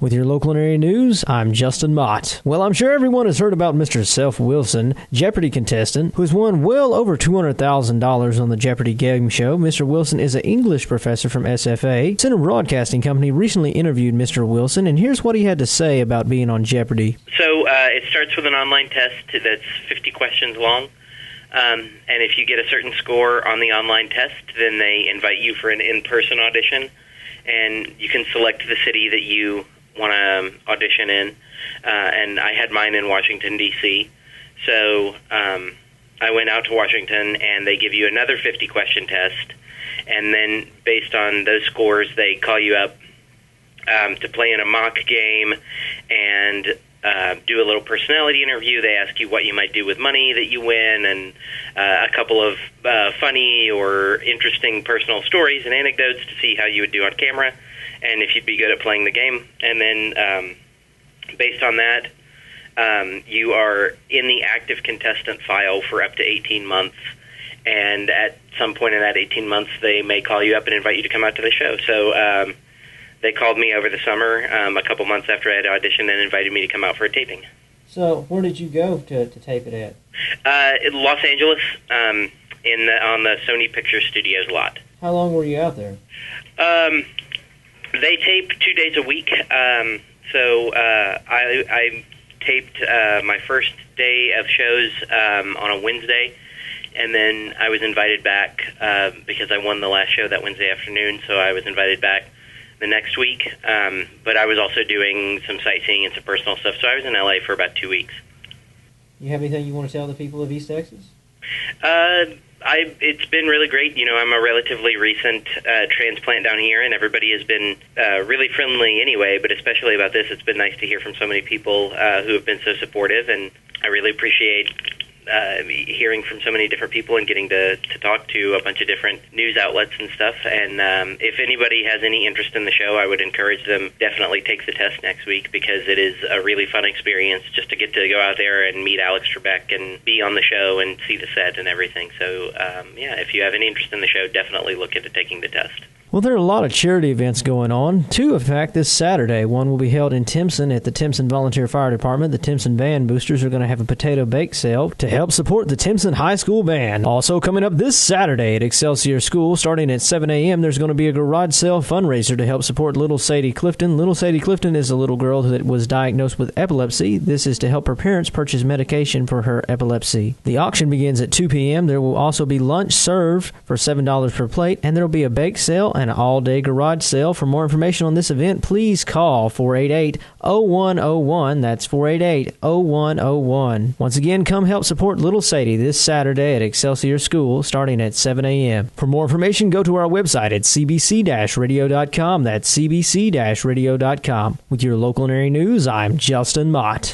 With your local and area news, I'm Justin Mott. Well, I'm sure everyone has heard about Mr. Seth Wilson, Jeopardy contestant, who's won well over $200,000 on the Jeopardy game show. Mr. Wilson is an English professor from SFA. Center Broadcasting Company recently interviewed Mr. Wilson, and here's what he had to say about being on Jeopardy. So it starts with an online test that's 50 questions long. And if you get a certain score on the online test, then they invite you for an in-person audition. And you can select the city that you want to audition in. And I had mine in Washington, D.C. So I went out to Washington, and they give you another 50-question test. And then based on those scores, they call you up to play in a mock game and do a little personality interview. They ask you what you might do with money that you win, and a couple of funny or interesting personal stories and anecdotes to see how you would do on camera and if you'd be good at playing the game. And then based on that, you are in the active contestant file for up to 18 months. And at some point in that 18 months, they may call you up and invite you to come out to the show. So they called me over the summer, a couple months after I had auditioned, and invited me to come out for a taping. So where did you go to tape it at? In Los Angeles, on the Sony Picture Studios lot. How long were you out there? They tape 2 days a week. So I taped my first day of shows on a Wednesday, and then I was invited back because I won the last show that Wednesday afternoon, so I was invited back the next week. But I was also doing some sightseeing and some personal stuff, so I was in L.A. for about 2 weeks. You have anything you want to tell the people of East Texas? It's been really great. You know, I'm a relatively recent transplant down here, and everybody has been really friendly anyway, but especially about this, it's been nice to hear from so many people who have been so supportive, and I really appreciate hearing from so many different people and getting to talk to a bunch of different news outlets and stuff. And if anybody has any interest in the show, I would encourage them definitely take the test next week, because it is a really fun experience just to get to go out there and meet Alex Trebek and be on the show and see the set and everything. So, yeah, if you have any interest in the show, definitely look into taking the test. Well, there are a lot of charity events going on. Two, in fact, this Saturday. One will be held in Timpson at the Timpson Volunteer Fire Department. The Timpson Band Boosters are going to have a potato bake sale to help support the Timpson High School Band. Also coming up this Saturday at Excelsior School, starting at 7 a.m., there's going to be a garage sale fundraiser to help support little Sadie Clifton. Little Sadie Clifton is a little girl that was diagnosed with epilepsy. This is to help her parents purchase medication for her epilepsy. The auction begins at 2 p.m. There will also be lunch served for $7 per plate, and there will be a bake sale and an all-day garage sale. For more information on this event, please call 488-0101. That's 488-0101. Once again, come help support little Sadie this Saturday at Excelsior School, starting at 7 a.m. For more information, go to our website at cbc-radio.com. That's cbc-radio.com. With your local and area news, I'm Justin Mott.